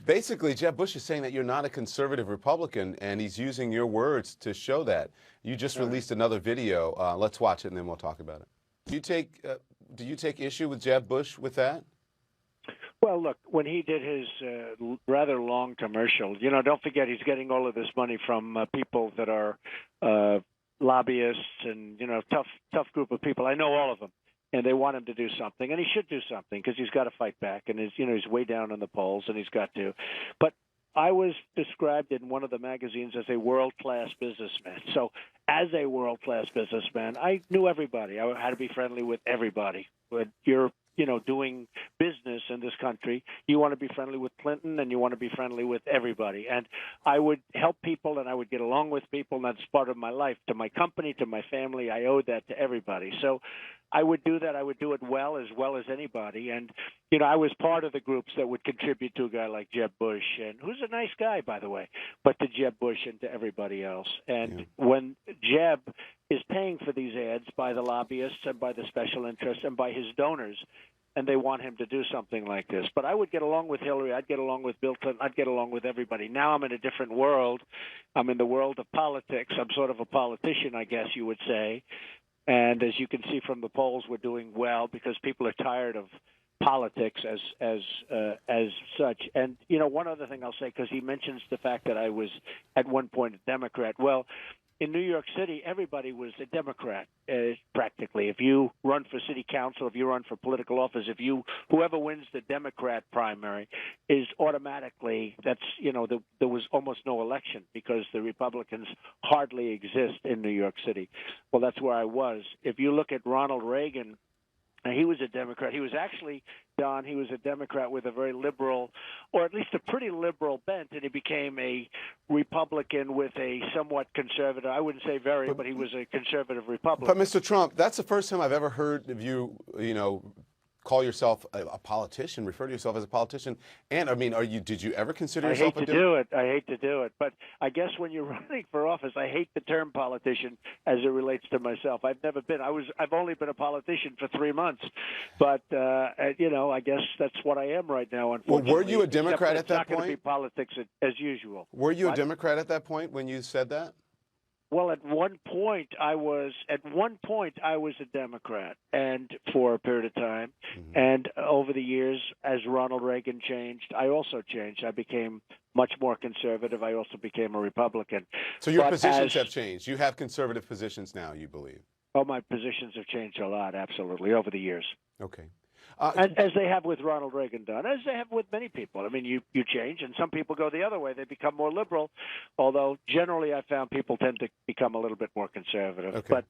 Basically, Jeb Bush is saying that you're not a conservative Republican, and he's using your words to show that. You just Right. released another video. Let's watch it, and then we'll talk about it. Do you take issue with Jeb Bush with that? Well, look, when he did his rather long commercial, don't forget he's getting all of this money from people that are uh, lobbyists and tough group of people. I know all of them, and they want him to do something, and he should do something because he's got to fight back, and he's way down in the polls, and he's got to. But I was described in one of the magazines as a world-class businessman. So, as a world-class businessman, I knew everybody. I had to be friendly with everybody. When you're doing business in this country, you want to be friendly with Clinton and you want to be friendly with everybody. And I would help people and I would get along with people, and that's part of my life. To my company, to my family, I owed that to everybody. So I would do that. I would do it well as anybody. And, I was part of the groups that would contribute to a guy like Jeb Bush, and who's a nice guy, by the way, but to Jeb Bush and to everybody else. And when Jeb is paying for these ads by the lobbyists and by the special interests and by his donors, and they want him to do something like this. But I would get along with Hillary. I'd get along with Bill Clinton. I'd get along with everybody. Now I'm in a different world. I'm in the world of politics. I'm sort of a politician, I guess you would say. And as you can see from the polls, we're doing well because people are tired of politics as such. And one other thing I'll say, because he mentions the fact that I was at one point a Democrat. Well, in New York City, everybody was a Democrat, practically. If you run for city council, if you run for political office, whoever wins the Democrat primary is automatically, there was almost no election because the Republicans hardly exist in New York City. Well, that's where I was. If you look at Ronald Reagan, he was a Democrat. He was actually, Don, he was a Democrat with a very liberal, or at least a pretty liberal bent, and he became a Republican with a somewhat conservative, I wouldn't say very, but he was a conservative Republican. But Mr. Trump, that's the first time I've ever heard of you, call yourself a politician, refer to yourself as a politician. And I mean, did you ever consider yourself I hate to do it. But I guess when you're running for office, I hate the term politician as it relates to myself. I've never been. I've only been a politician for 3 months. But, I guess that's what I am right now, unfortunately. Well, were you a Democrat at that point? It's not going to be politics as usual. Were you a Democrat at that point when you said that? Well, at one point I was a Democrat, and for a period of time, and over the years, as Ronald Reagan changed, I also changed. I became much more conservative. I also became a Republican. So your positions have changed. You have conservative positions now, you believe? Oh, my positions have changed a lot, absolutely, over the years. Okay. As they have with Ronald Reagan done, as they have with many people. I mean, you change, and some people go the other way. They become more liberal, although generally I found people tend to become a little bit more conservative. Okay.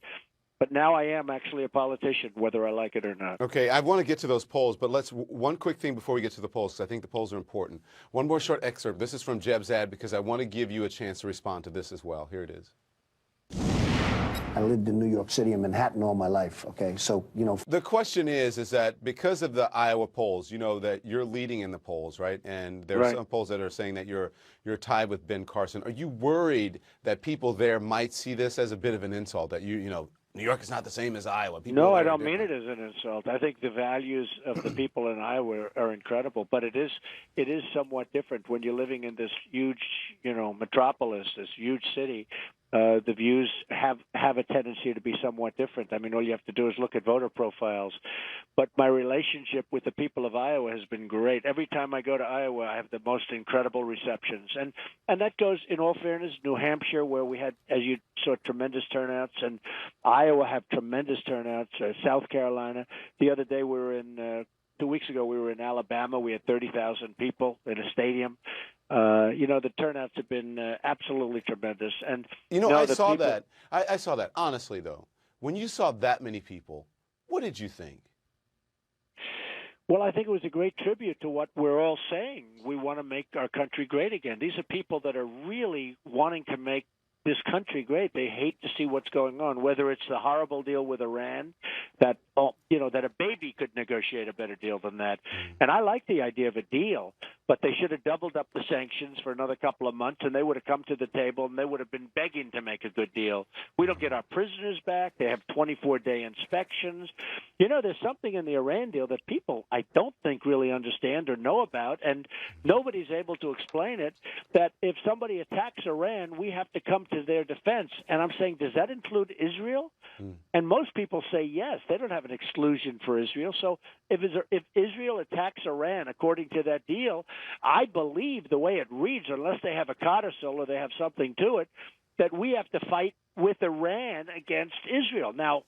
But now I am actually a politician, whether I like it or not. Okay, I want to get to those polls, but one quick thing before we get to the polls, because I think the polls are important. One more short excerpt. This is from Jeb's ad, because I want to give you a chance to respond to this as well. Here it is. I lived in New York City and Manhattan all my life, okay? So, The question is that because of the Iowa polls, that you're leading in the polls, right? And there are some polls that are saying that you're tied with Ben Carson. Are you worried that people there might see this as a bit of an insult, that New York is not the same as Iowa? No, I don't mean it as an insult. I think the values of the people in Iowa are incredible, but it is somewhat different when you're living in this huge, metropolis, this huge city. The views have a tendency to be somewhat different. I mean, all you have to do is look at voter profiles. But my relationship with the people of Iowa has been great. Every time I go to Iowa, I have the most incredible receptions. And that goes, in all fairness, New Hampshire, where we had, as you saw, tremendous turnouts, and Iowa have tremendous turnouts, South Carolina. The other day we were in 2 weeks ago, we were in Alabama. We had 30,000 people in a stadium. The turnouts have been absolutely tremendous. And I saw that. I saw that. Honestly, though, when you saw that many people, what did you think? Well, I think it was a great tribute to what we're all saying. We want to make our country great again. These are people that are really wanting to make this country great. They hate to see what's going on, whether it's the horrible deal with Iran, that a baby could negotiate a better deal than that. And I like the idea of a deal, but they should have doubled up the sanctions for another couple of months, and they would have come to the table, and they would have been begging to make a good deal. We don't get our prisoners back. They have 24-day inspections. You know, there's something in the Iran deal that people, I don't think, really understand or know about, and nobody's able to explain it, that if somebody attacks Iran, we have to come to their defense. And I'm saying, does that include Israel? And most people say yes. They don't have an exclusion for Israel. So if Israel attacks Iran, according to that deal, I believe the way it reads, unless they have a codicil or they have something to it, that we have to fight with Iran against Israel. Now,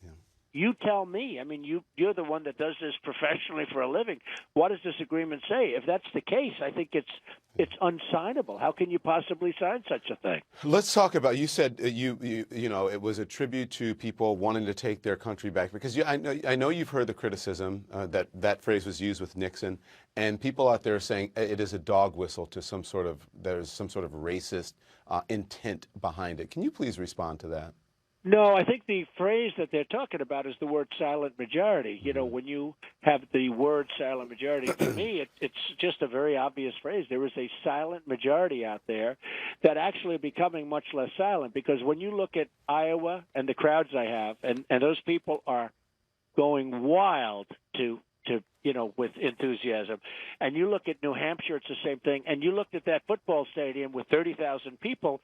you tell me. I mean, you're the one that does this professionally for a living. What does this agreement say? If that's the case, I think it's unsignable. How can you possibly sign such a thing? Let's talk about. You said you know it was a tribute to people wanting to take their country back, because I know you've heard the criticism that phrase was used with Nixon, and people out there are saying it is a dog whistle to there's some sort of racist intent behind it. Can you please respond to that? No, I think the phrase that they're talking about is the word silent majority. You know, when you have the word silent majority, to me, it's just a very obvious phrase. There is a silent majority out there that actually are becoming much less silent, because when you look at Iowa and the crowds I have, and those people are going wild to with enthusiasm. And you look at New Hampshire, it's the same thing. And you looked at that football stadium with 30,000 people,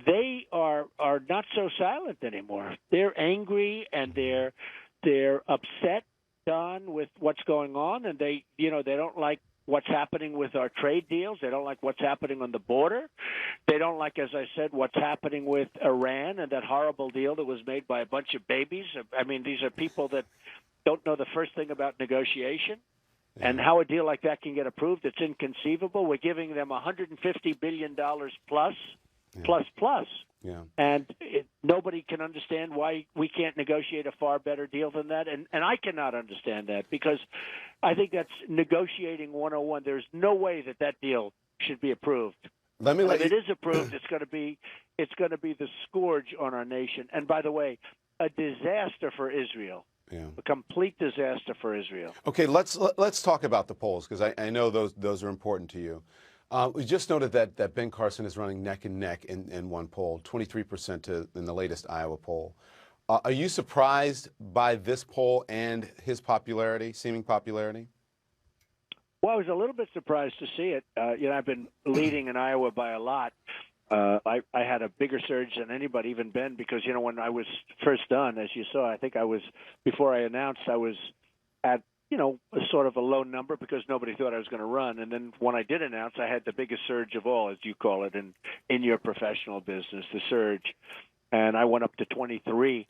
they are not so silent anymore. They're angry and they're upset, Don, with what's going on, and they don't like what's happening with our trade deals. They don't like what's happening on the border. They don't like, as I said, what's happening with Iran and that horrible deal that was made by a bunch of babies. I mean, these are people that don't know the first thing about negotiation and how a deal like that can get approved. It's inconceivable. We're giving them $150 billion plus. Yeah. And nobody can understand why we can't negotiate a far better deal than that. And I cannot understand that, because I think that's negotiating 101. There's no way that deal should be approved. If it is approved, it's going to be the scourge on our nation. And by the way, a disaster for Israel. Yeah. A complete disaster for Israel. Okay, let's talk about the polls, because I know those are important to you. We just noted that Ben Carson is running neck and neck in one poll, 23% in the latest Iowa poll. Are you surprised by this poll and his seeming popularity? Well, I was a little bit surprised to see it. I've been leading in Iowa by a lot. I had a bigger surge than anybody, even Ben, because, when I was first done, as you saw, I think before I announced, I was at, a sort of a low number because nobody thought I was going to run. And then when I did announce, I had the biggest surge of all, as you call it, in your professional business, the surge. And I went up to 23.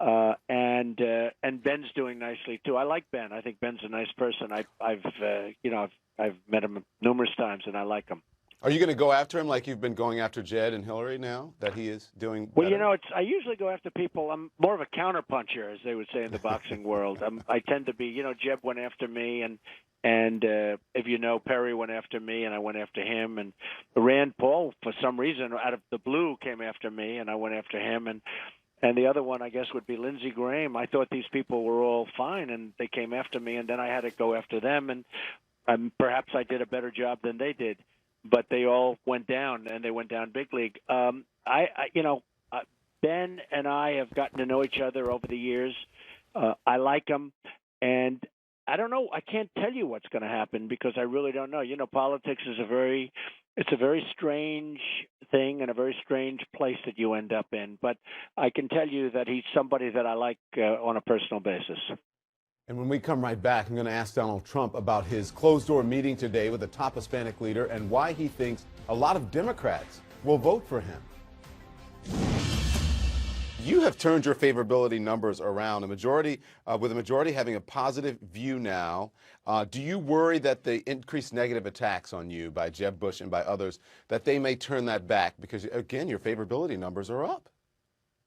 And Ben's doing nicely too. I like Ben. I think Ben's a nice person. I've met him numerous times, and I like him. Are you going to go after him like you've been going after Jed and Hillary now that he is doing better? Well, I usually go after people. I'm more of a counterpuncher, as they would say in the boxing world. I tend to be, Jeb went after me, and if Perry went after me, and I went after him. And Rand Paul, for some reason, out of the blue, came after me, and I went after him. And the other one, I guess, would be Lindsey Graham. I thought these people were all fine, and they came after me, and then I had to go after them. And perhaps I did a better job than they did. But they all went down, and they went down big league. Ben and I have gotten to know each other over the years. I like him, and I don't know. I can't tell you what's going to happen because I really don't know. Politics is a very strange thing and a very strange place that you end up in. But I can tell you that he's somebody that I like on a personal basis. And when we come right back, I'm going to ask Donald Trump about his closed-door meeting today with the top Hispanic leader and why he thinks a lot of Democrats will vote for him. You have turned your favorability numbers around, with a majority having a positive view now. Do you worry that the increased negative attacks on you by Jeb Bush and by others, that they may turn that back? Because, again, your favorability numbers are up.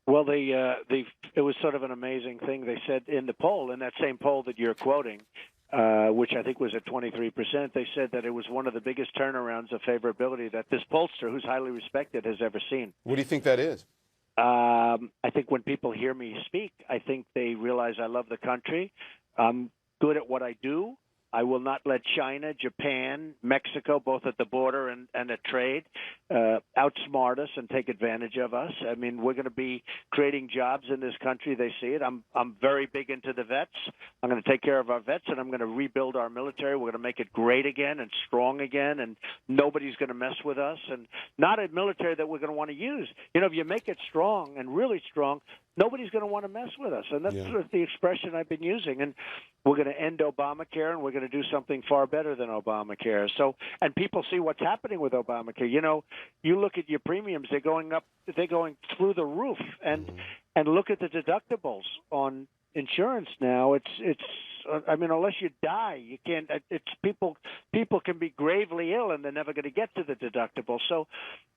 Well, it was sort of an amazing thing. They said in the poll, in that same poll that you're quoting, which I think was at 23%, they said that it was one of the biggest turnarounds of favorability that this pollster, who's highly respected, has ever seen. What do you think that is? I think when people hear me speak, I think they realize I love the country. I'm good at what I do. I will not let China, Japan, Mexico, both at the border and at trade, outsmart us and take advantage of us. I mean, we're going to be creating jobs in this country. They see it. I'm very big into the vets. I'm going to take care of our vets, and I'm going to rebuild our military. We're going to make it great again and strong again, and nobody's going to mess with us. And not a military that we're going to want to use. You know, if you make it strong and really strong, nobody's going to want to mess with us. And that's sort of the expression I've been using. And we're going to end Obamacare, and we're going to do something far better than Obamacare. So, and people see what's happening with Obamacare. You know, you look at your premiums; they're going up, they're going through the roof. And look at the deductibles on insurance now. It's. I mean, unless you die, you can't. It's people can be gravely ill, and they're never going to get to the deductible. So,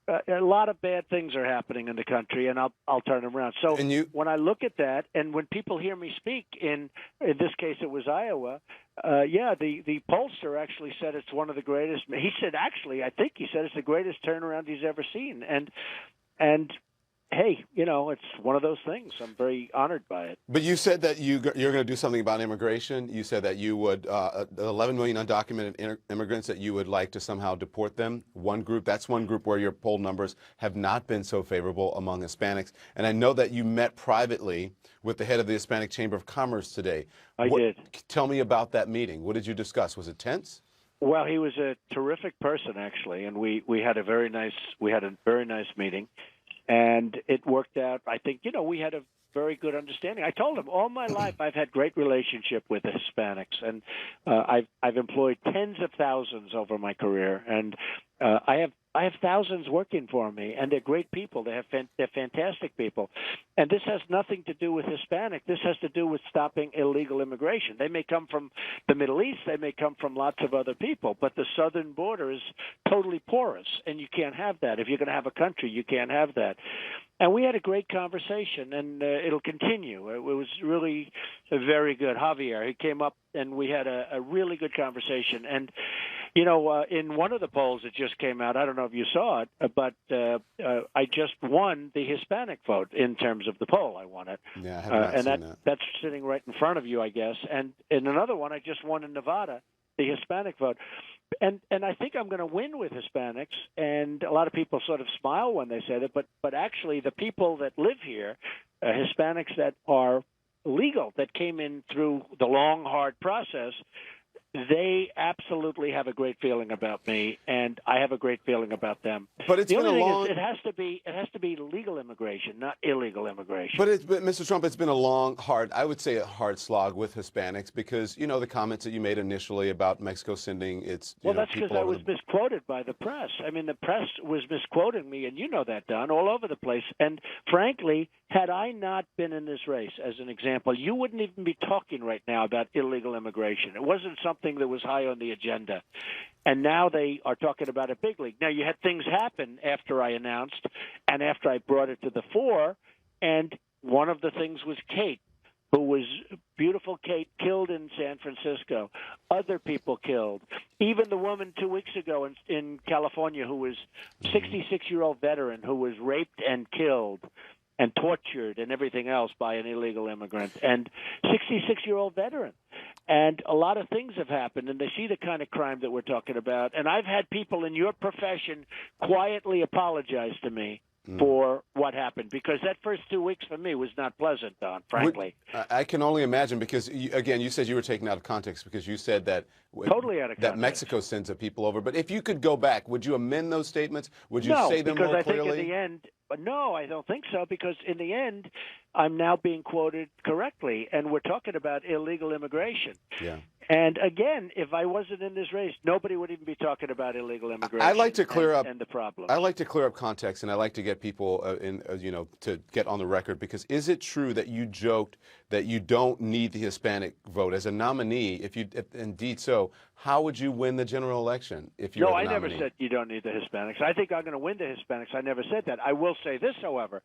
a lot of bad things are happening in the country, and I'll turn them around. So, when I look at that, and when people hear me speak, in this case it was Iowa, the pollster actually said it's one of the greatest. He said, actually, I think he said it's the greatest turnaround he's ever seen, and. Hey, you know, it's one of those things. I'm very honored by it. But you said that you're going to do something about immigration. You said that you would 11 million undocumented immigrants, that you would like to somehow deport them. That's one group where your poll numbers have not been so favorable among Hispanics. And I know that you met privately with the head of the Hispanic Chamber of Commerce today. I did. Tell me about that meeting. What did you discuss? Was it tense? Well, he was a terrific person, actually, and we had a very nice meeting. And it worked out. I think, you know, we had a very good understanding. I told him all my life I've had great relationship with the Hispanics, and I've employed tens of thousands over my career, and I have thousands working for me, and they're great people. They're fantastic people, and this has nothing to do with Hispanic. This has to do with stopping illegal immigration. They may come from the Middle East, they may come from lots of other people, but the southern border is totally porous, and you can't have that. If you're going to have a country, you can't have that. And we had a great conversation, and it'll continue. It was really very good. Javier, he came up, and we had a really good conversation. And, you know, in one of the polls that just came out, I don't know if you saw it, but I just won the Hispanic vote in terms of the poll. I won it. Yeah, I have not seen that. That's sitting right in front of you, I guess. And in another one, I just won in Nevada, the Hispanic vote. And I think I'm going to win with Hispanics, and a lot of people sort of smile when they say that, but actually the people that live here, Hispanics that are legal, that came in through the long, hard process, they absolutely have a great feeling about me, and I have a great feeling about them. But it's been a long. It has to be legal immigration, not illegal immigration. But Mr. Trump, it's been a long, I would say a hard slog with Hispanics, because, you know, the comments that you made initially about Mexico sending its that's because I was misquoted by the press. I mean, the press was misquoting me, and you know that, Don, all over the place. And frankly, had I not been in this race, as an example, you wouldn't even be talking right now about illegal immigration. It wasn't something that was high on the agenda. And now they are talking about it big league. Now, you had things happen after I announced and after I brought it to the fore, and one of the things was Kate, who was beautiful Kate, killed in San Francisco. Other people killed. Even the woman 2 weeks ago in California who was 66-year-old veteran who was raped and killed and tortured and everything else by an illegal immigrant, and 66-year-old veteran. And a lot of things have happened, and they see the kind of crime that we're talking about. And I've had people in your profession quietly apologize to me for what happened, because that first 2 weeks for me was not pleasant, Don, frankly. I can only imagine, because, again, you said you were taken out of context, because you said that totally out of context, that Mexico sends the people over. But if you could go back, would you amend those statements? Would you say them more clearly? No, because I think in the end, no, I don't think so, because in the end, I'm now being quoted correctly, and we're talking about illegal immigration. Yeah. And again, if I wasn't in this race, nobody would even be talking about illegal immigration. I like to clear up and the problem. I like to clear up context, and I like to get people to get on the record, because is it true that you joked that you don't need the Hispanic vote as a nominee? If indeed so, how would you win the general election if you're the nominee? No, I never said you don't need the Hispanics. I think I'm going to win the Hispanics. I never said that. I will say this, however.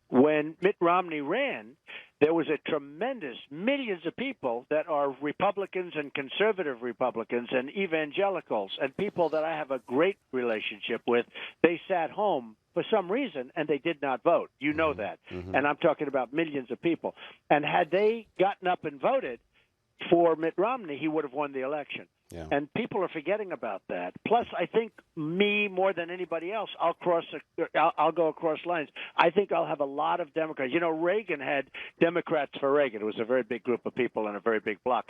When Mitt Romney ran, there was a tremendous millions of people that are Republicans and conservative Republicans and evangelicals and people that I have a great relationship with. They sat home for some reason, and they did not vote. You know that. And I'm talking about millions of people. And had they gotten up and voted, for Mitt Romney, he would have won the election. Yeah. And people are forgetting about that. Plus, I think me more than anybody else, I'll go across lines. I think I'll have a lot of Democrats. You know, Reagan had Democrats for Reagan. It was a very big group of people and a very big bloc.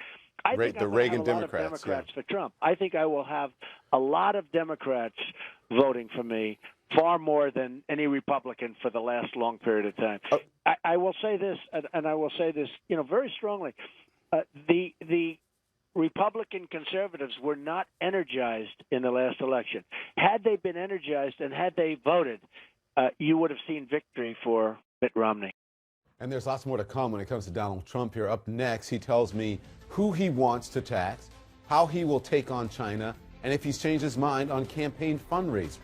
I think the I will Reagan have a lot Democrats, of Democrats for Trump. I think I will have a lot of Democrats voting for me, far more than any Republican for the last long period of time. Oh. I will say this, and I will say this, very strongly. The Republican conservatives were not energized in the last election. Had they been energized and had they voted, you would have seen victory for Mitt Romney. And there's lots more to come when it comes to Donald Trump here. Up next, he tells me who he wants to tax, how he will take on China, and if he's changed his mind on campaign fundraisers.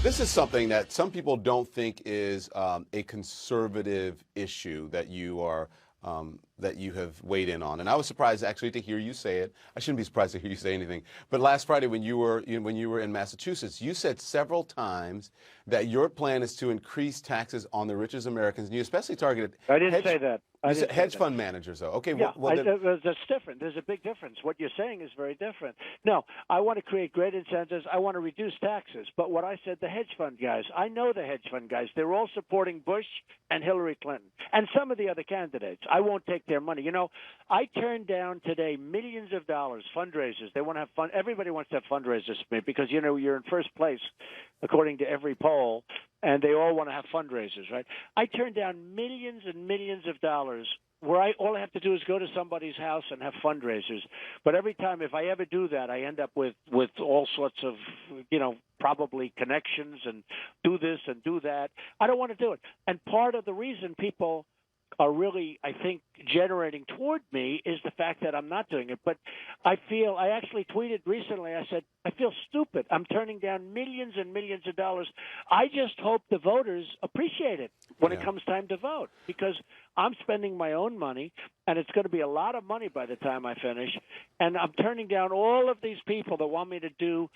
This is something that some people don't think is a conservative issue that you have weighed in on, and I was surprised actually to hear you say it. I shouldn't be surprised to hear you say anything. But last Friday, when you were in Massachusetts, you said several times that your plan is to increase taxes on the richest Americans, and you especially targeted. I didn't say that. Hedge fund managers, though. Okay, yeah, well, that's different. There's a big difference. What you're saying is very different. No, I want to create great incentives. I want to reduce taxes. But what I said, the hedge fund guys, I know the hedge fund guys. They're all supporting Bush and Hillary Clinton and some of the other candidates. I won't take their money. You know, I turned down today millions of dollars, fundraisers. They want to have fun. Everybody wants to have fundraisers for me because, you're in first place, according to every poll, and they all want to have fundraisers, right? I turned down millions and millions of dollars where all I have to do is go to somebody's house and have fundraisers. But every time, if I ever do that, I end up with all sorts of, probably connections and do this and do that. I don't want to do it. And part of the reason people are really, I think, generating toward me is the fact that I'm not doing it. But I actually tweeted recently, I said, I feel stupid. I'm turning down millions and millions of dollars. I just hope the voters appreciate it when it comes time to vote, because I'm spending my own money, and it's going to be a lot of money by the time I finish, and I'm turning down all of these people that want me to do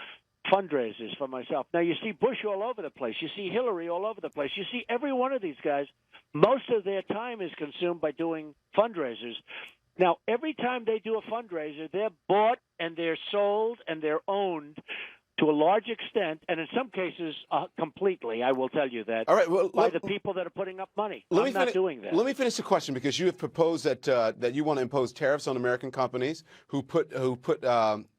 fundraisers for myself. Now, you see Bush all over the place. You see Hillary all over the place. You see every one of these guys. Most of their time is consumed by doing fundraisers. Now, every time they do a fundraiser, they're bought and they're sold and they're owned to a large extent, and in some cases completely, I will tell you that, all right, well, by the people that are putting up money. I'm not doing that. Let me finish the question, because you have proposed that you want to impose tariffs on American companies who put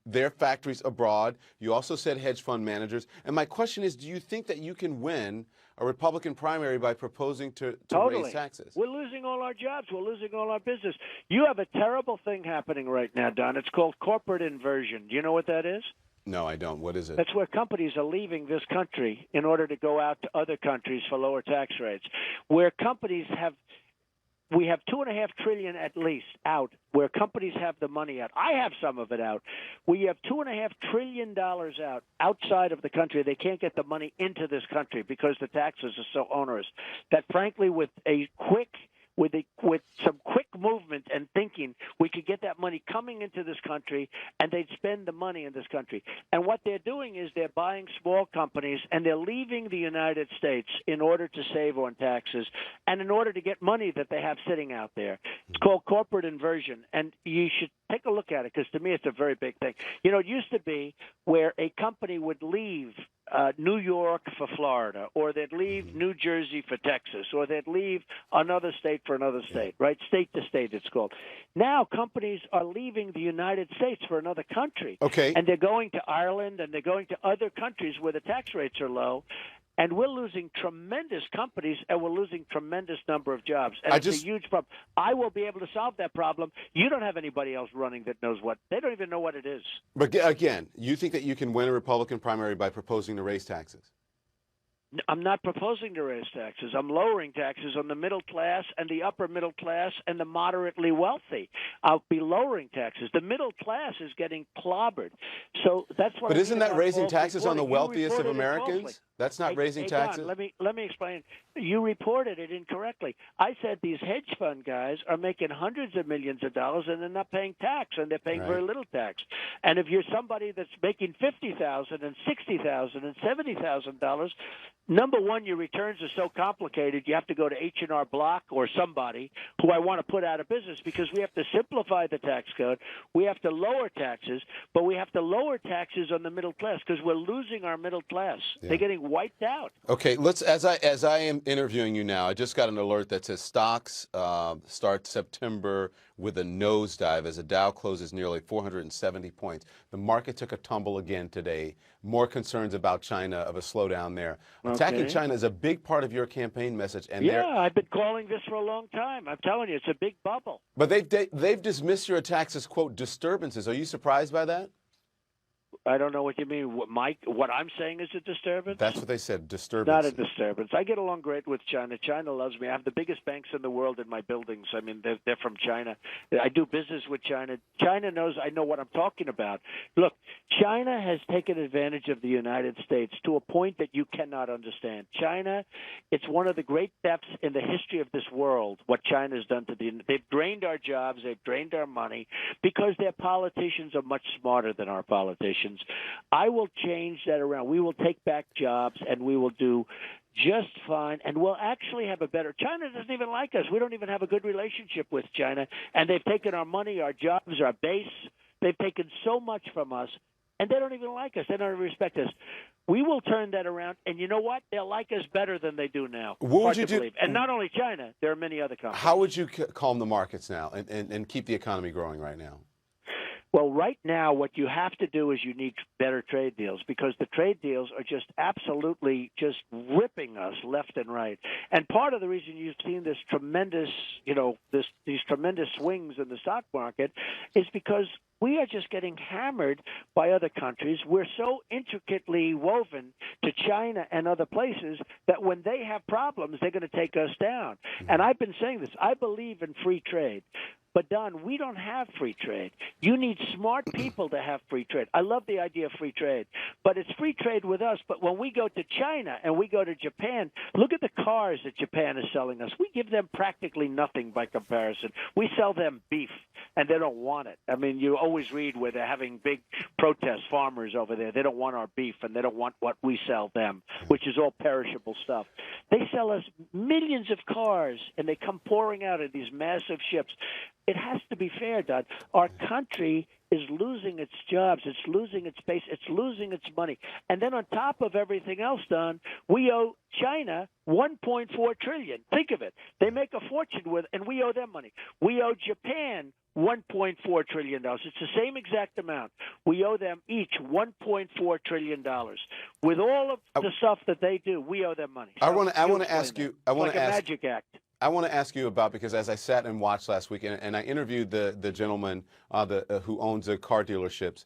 their factories abroad. You also said hedge fund managers. And my question is, do you think that you can win a Republican primary by proposing to raise taxes? We're losing all our jobs. We're losing all our business. You have a terrible thing happening right now, Don. It's called corporate inversion. Do you know what that is? No, I don't. What is it? That's where companies are leaving this country in order to go out to other countries for lower tax rates. Where companies we have $2.5 trillion at least out, where companies have the money out. I have some of it out. We have $2.5 trillion out outside of the country. They can't get the money into this country because the taxes are so onerous. That, frankly, with some quick movement and thinking, we could get that money coming into this country, and they'd spend the money in this country. And what they're doing is they're buying small companies, and they're leaving the United States in order to save on taxes and in order to get money that they have sitting out there. It's called corporate inversion, and you should take a look at it, because to me it's a very big thing. It used to be where a company would leave New York for Florida, or they'd leave New Jersey for Texas, or they'd leave another state for another state, right? State to state, it's called. Now companies are leaving the United States for another country. Okay. And they're going to Ireland, and they're going to other countries where the tax rates are low. And we're losing tremendous companies, and we're losing tremendous number of jobs. And it's a huge problem. I will be able to solve that problem. You don't have anybody else running that knows what. They don't even know what it is. But again, you think that you can win a Republican primary by proposing to raise taxes? I'm not proposing to raise taxes. I'm lowering taxes on the middle class and the upper middle class and the moderately wealthy. I'll be lowering taxes. The middle class is getting clobbered. So that's what. But isn't that raising taxess on the wealthiest of Americans? That's not raising Hey, taxes? Don, let me explain. You reported it incorrectly. I said these hedge fund guys are making hundreds of millions of dollars and they're not paying tax, and they're paying very little tax. And if you're somebody that's making $50,000 and $60,000 and $70,000, number one, your returns are so complicated. You have to go to H&R Block or somebody who I want to put out of business, because we have to simplify the tax code. We have to lower taxes, but we have to lower taxes on the middle class because we're losing our middle class. Yeah. They're getting wiped out. Okay, let's as I am interviewing you now, I just got an alert that says stocks start September with a nosedive as the Dow closes nearly 470 points. The market took a tumble again today. More concerns about China, of a slowdown there. Attacking China is a big part of your campaign message, and I've been calling this for a long time. I'm telling you, it's a big bubble. But they've dismissed your attacks as, quote, disturbances. Are you surprised by that? I don't know what you mean. What I'm saying is a disturbance? That's what they said, disturbance. Not a disturbance. I get along great with China. China loves me. I have the biggest banks in the world in my buildings. I mean, they're from China. I do business with China. China knows I know what I'm talking about. Look, China has taken advantage of the United States to a point that you cannot understand. China, it's one of the great thefts in the history of this world, what China has done to they've drained our jobs, they've drained our money, because their politicians are much smarter than our politicians. I will change that around. We will take back jobs, and we will do just fine, and we'll actually have a better. China doesn't even like us. We don't even have a good relationship with China, and they've taken our money, our jobs, our base. They've taken so much from us, and they don't even like us. They don't even respect us. We will turn that around, and you know what? They'll like us better than they do now. What would you do? Believe. And not only China, there are many other countries. How would you calm the markets now and keep the economy growing right now? Well, right now, what you have to do is you need better trade deals, because the trade deals are just absolutely just ripping us left and right. And part of the reason you've seen this tremendous, these tremendous swings in the stock market is because we are just getting hammered by other countries. We're so intricately woven to China and other places that when they have problems, they're going to take us down. And I've been saying this. I believe in free trade. But, Don, we don't have free trade. You need smart people to have free trade. I love the idea of free trade, but it's free trade with us. But when we go to China and we go to Japan, look at the cars that Japan is selling us. We give them practically nothing by comparison. We sell them beef, and they don't want it. I mean, you always read where they're having big protests, farmers over there. They don't want our beef, and they don't want what we sell them, which is all perishable stuff. They sell us millions of cars, and they come pouring out in these massive ships. It has to be fair, Don. Our country is losing its jobs. It's losing its base. It's losing its money. And then on top of everything else, Don, we owe China $1.4 trillion. Think of it. They make a fortune with, and we owe them money. We owe Japan $1.4 trillion. It's the same exact amount. We owe them each $1.4 trillion. With all of the stuff that they do, we owe them money. So I want to ask you. I want to ask. Magic act. I want to ask you about, because as I sat and watched last week, and I interviewed the gentleman who owns the car dealerships,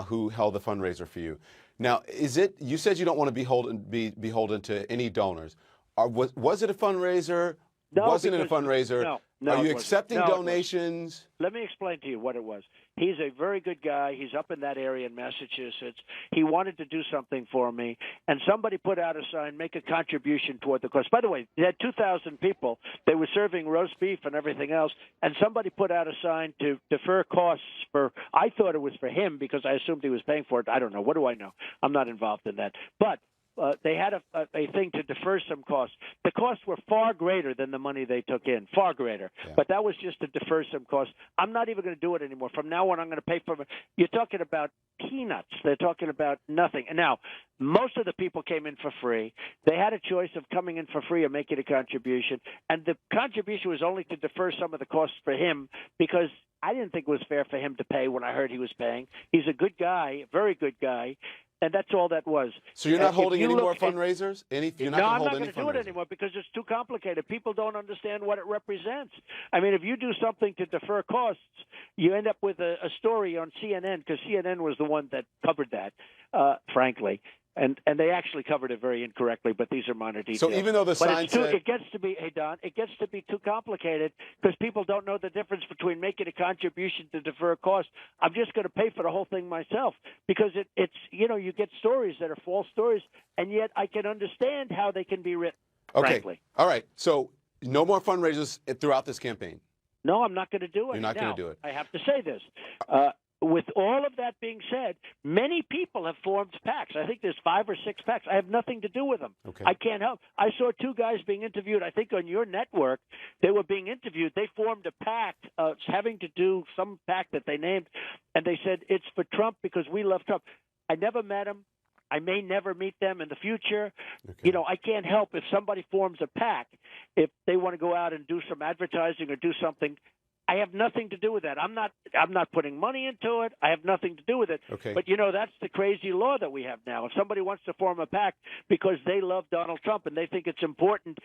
who held the fundraiser for you. Now, you said you don't want to be beholden to any donors. Was it a fundraiser? No, wasn't it a fundraiser? No, Are you accepting donations? Let me explain to you what it was. He's a very good guy. He's up in that area in Massachusetts. He wanted to do something for me, and somebody put out a sign, make a contribution toward the cost. By the way, they had 2,000 people. They were serving roast beef and everything else, and somebody put out a sign to defer costs for, I thought it was for him because I assumed he was paying for it. I don't know. What do I know? I'm not involved in that. But they had a thing to defer some costs. The costs were far greater than the money they took in, far greater. Yeah. But that was just to defer some costs. I'm not even going to do it anymore. From now on, I'm going to pay for it. You're talking about peanuts. They're talking about nothing. And now, most of the people came in for free. They had a choice of coming in for free or making a contribution. And the contribution was only to defer some of the costs for him, because I didn't think it was fair for him to pay when I heard he was paying. He's a good guy, a very good guy. And that's all that was. So you're not holding any more fundraisers? You're not no, I'm hold not going to do it anymore because it's too complicated. People don't understand what it represents. I mean, if you do something to defer costs, you end up with a story on CNN, because CNN was the one that covered that, frankly. And they actually covered it very incorrectly, but these are minor details. So even though the sign said, it gets to be, hey Don, it gets to be too complicated because people don't know the difference between making a contribution to defer a cost. I'm just going to pay for the whole thing myself because it's you get stories that are false stories, and yet I can understand how they can be written. okay, Frankly. all right, so no more fundraisers throughout this campaign. No, I'm not going to do it. You're not going to do it. I have to say this. With all of that being said, many people have formed PACs. I think there's 5 or 6 PACs. I have nothing to do with them. Okay. I can't help. I saw 2 guys being interviewed, I think on your network. They were being interviewed. They formed a PAC having to do some PAC that they named, and they said it's for Trump because we love Trump. I never met him. I may never meet them in the future. Okay. I can't help if somebody forms a PAC, if they want to go out and do some advertising or do something. I have nothing to do with that. I'm not putting money into it. I have nothing to do with it. Okay. But that's the crazy law that we have now. If somebody wants to form a PAC because they love Donald Trump and they think it's important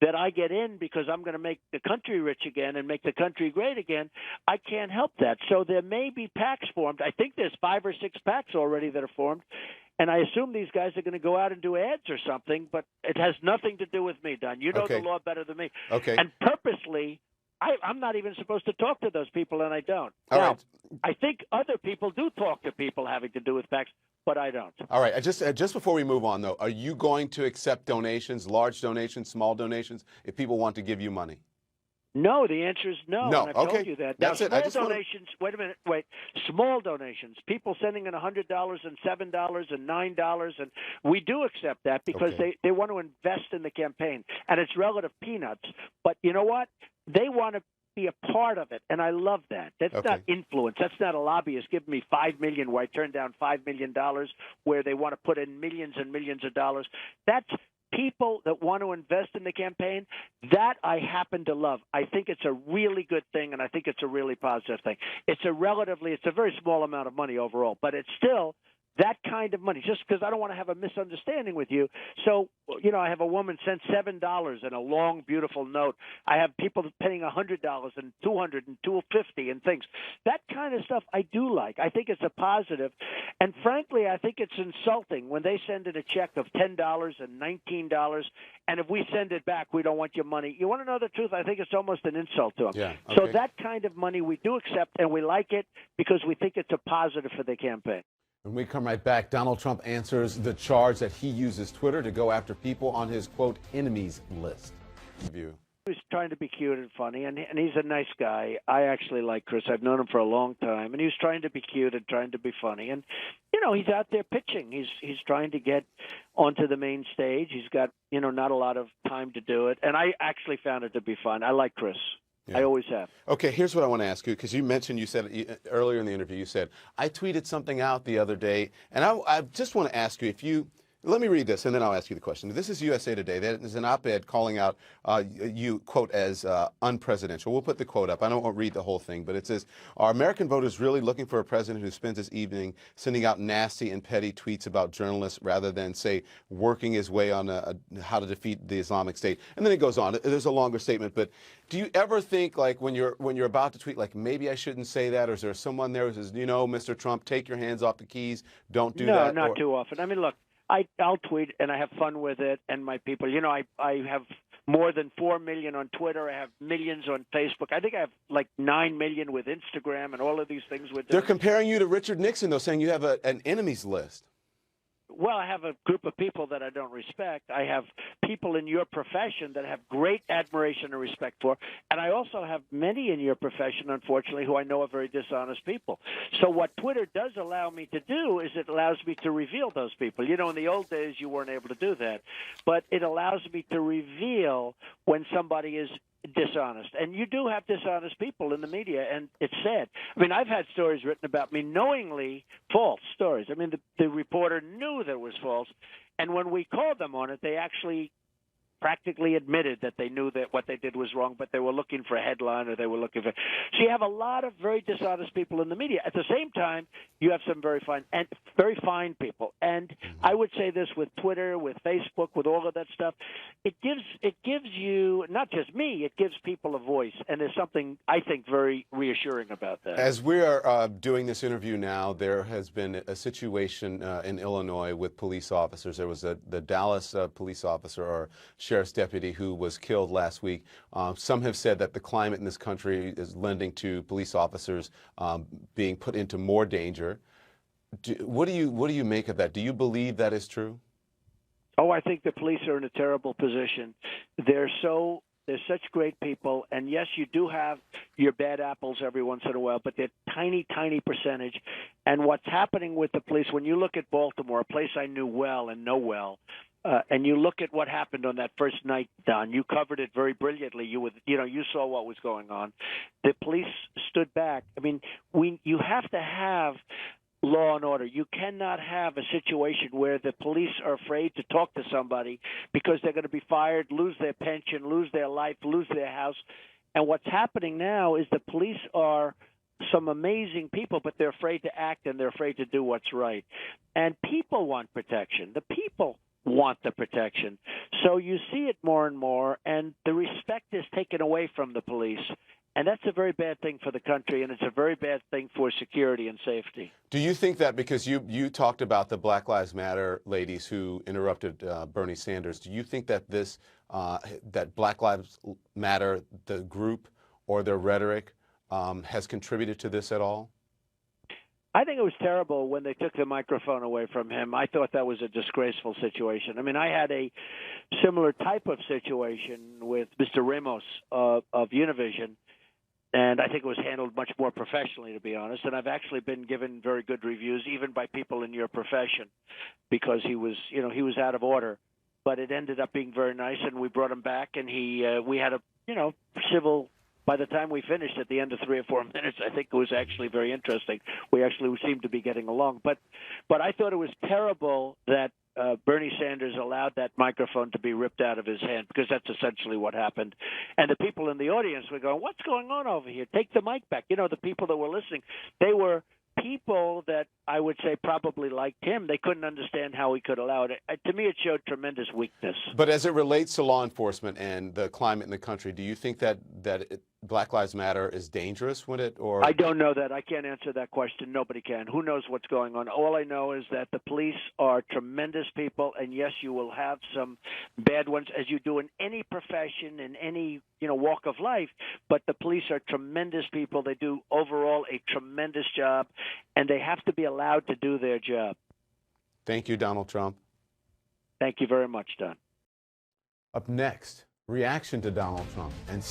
that I get in because I'm going to make the country rich again and make the country great again, I can't help that. So there may be PACs formed. I think there's 5 or 6 PACs already that are formed. And I assume these guys are going to go out and do ads or something, but it has nothing to do with me, Don. You know Okay. the law better than me. Okay. And purposely, I'm not even supposed to talk to those people, and I don't. All now, right. I think other people do talk to people having to do with PACs, but I don't. All right. Just before we move on, though, are you going to accept donations, large donations, small donations, if people want to give you money? No, the answer is no. No, And I've okay. told you that. That's now, it. I small just wanna- donations. Wait a minute. Wait. Small donations. People sending in $100 and $7 and $9, and we do accept that because Okay. they want to invest in the campaign, and it's relative peanuts. But you know what? They want to be a part of it, and I love that. That's Okay. not influence. That's not a lobbyist giving me $5 million where I turn down $5 million where they want to put in millions and millions of dollars. That's people that want to invest in the campaign. That I happen to love. I think it's a really good thing, and I think it's a really positive thing. It's a very small amount of money overall, but it's still that kind of money, just because I don't want to have a misunderstanding with you. So, I have a woman sent $7 in a long, beautiful note. I have people paying $100 and $200 and $250 and things. That kind of stuff I do like. I think it's a positive. And frankly, I think it's insulting when they send in a check of $10 and $19, and if we send it back, we don't want your money. You want to know the truth? I think it's almost an insult to them. Yeah, So okay. that kind of money we do accept, and we like it because we think it's a positive for the campaign. When we come right back, Donald Trump answers the charge that he uses Twitter to go after people on his, quote, enemies list. View. He was trying to be cute and funny, and he's a nice guy. I actually like Chris. I've known him for a long time, and he was trying to be cute and trying to be funny. And, he's out there pitching. He's trying to get onto the main stage. He's got, not a lot of time to do it. And I actually found it to be fun. I like Chris. Yeah. I always have. Okay, here's what I want to ask you, because you said earlier in the interview, you said, I tweeted something out the other day, and I just want to ask you let me read this, and then I'll ask you the question. This is USA Today. There's an op-ed calling out you, quote, as unpresidential. We'll put the quote up. I don't want to read the whole thing, but it says, are American voters really looking for a president who spends his evening sending out nasty and petty tweets about journalists rather than, say, working his way on how to defeat the Islamic State? And then it goes on. There's a longer statement, but do you ever think, like, when you're about to tweet, like, maybe I shouldn't say that, or is there someone there who says, Mr. Trump, take your hands off the keys, don't do that? No, not too often. I mean, look, I'll tweet and I have fun with it, and my people. I have more than 4 million on Twitter. I have millions on Facebook. I think I have like 9 million with Instagram and all of these things. They're comparing you to Richard Nixon, though, saying you have an enemies list. Well, I have a group of people that I don't respect. I have people in your profession that I have great admiration and respect for. And I also have many in your profession, unfortunately, who I know are very dishonest people. So what Twitter does allow me to do is it allows me to reveal those people. In the old days, you weren't able to do that. But it allows me to reveal when somebody is dishonest. And you do have dishonest people in the media, and it's sad. I mean, I've had stories written about me knowingly false stories. I mean, the reporter knew that it was false, and when we called them on it, they actually practically admitted that they knew that what they did was wrong, but they were looking for a headline or they were looking for. So you have a lot of very dishonest people in the media. At the same time, you have some very fine people. And I would say this with Twitter, with Facebook, with all of that stuff, it gives you, not just me, it gives people a voice, and there's something I think very reassuring about that. As we are doing this interview now, there has been a situation in Illinois with police officers. There was the Dallas police officer or sheriff's deputy who was killed last week. Some have said that the climate in this country is lending to police officers being put into more danger. What do you make of that? Do you believe that is true? Oh, I think the police are in a terrible position. They're such great people, and yes, you do have your bad apples every once in a while, but they're tiny, tiny percentage. And what's happening with the police, when you look at Baltimore, a place I knew well and know well, and you look at what happened on that first night, Don, you covered it very brilliantly. You saw what was going on. The police stood back. I mean, you have to have law and order. You cannot have a situation where the police are afraid to talk to somebody because they're going to be fired, lose their pension, lose their life, lose their house. And what's happening now is the police are some amazing people, but they're afraid to act and they're afraid to do what's right. And people want protection. The people want the protection. So you see it more and more, and the respect is taken away from the police. And that's a very bad thing for the country, and it's a very bad thing for security and safety. Do you think that, because you talked about the Black Lives Matter ladies who interrupted Bernie Sanders, do you think that that Black Lives Matter, the group or their rhetoric, has contributed to this at all? I think it was terrible when they took the microphone away from him. I thought that was a disgraceful situation. I mean, I had a similar type of situation with Mr. Ramos of Univision. And I think it was handled much more professionally, to be honest. And I've actually been given very good reviews, even by people in your profession, because he was out of order. But it ended up being very nice, and we brought him back, and we had a, civil. By the time we finished at the end of 3 or 4 minutes, I think it was actually very interesting. We actually seemed to be getting along. But I thought it was terrible that Bernie Sanders allowed that microphone to be ripped out of his hand, because that's essentially what happened. And the people in the audience were going, "What's going on over here? Take the mic back." The people that were listening, they were people that I would say probably liked him. They couldn't understand how he could allow it. To me, it showed tremendous weakness. But as it relates to law enforcement and the climate in the country, do you think that Black Lives Matter is dangerous when it, or? I don't know that. I can't answer that question. Nobody can. Who knows what's going on? All I know is that the police are tremendous people, and yes, you will have some bad ones, as you do in any profession, in any walk of life. But the police are tremendous people. They do overall a tremendous job, and they have to be allowed to do their job. Thank you, Donald Trump. Thank you very much, Don. Up next, reaction to Donald Trump and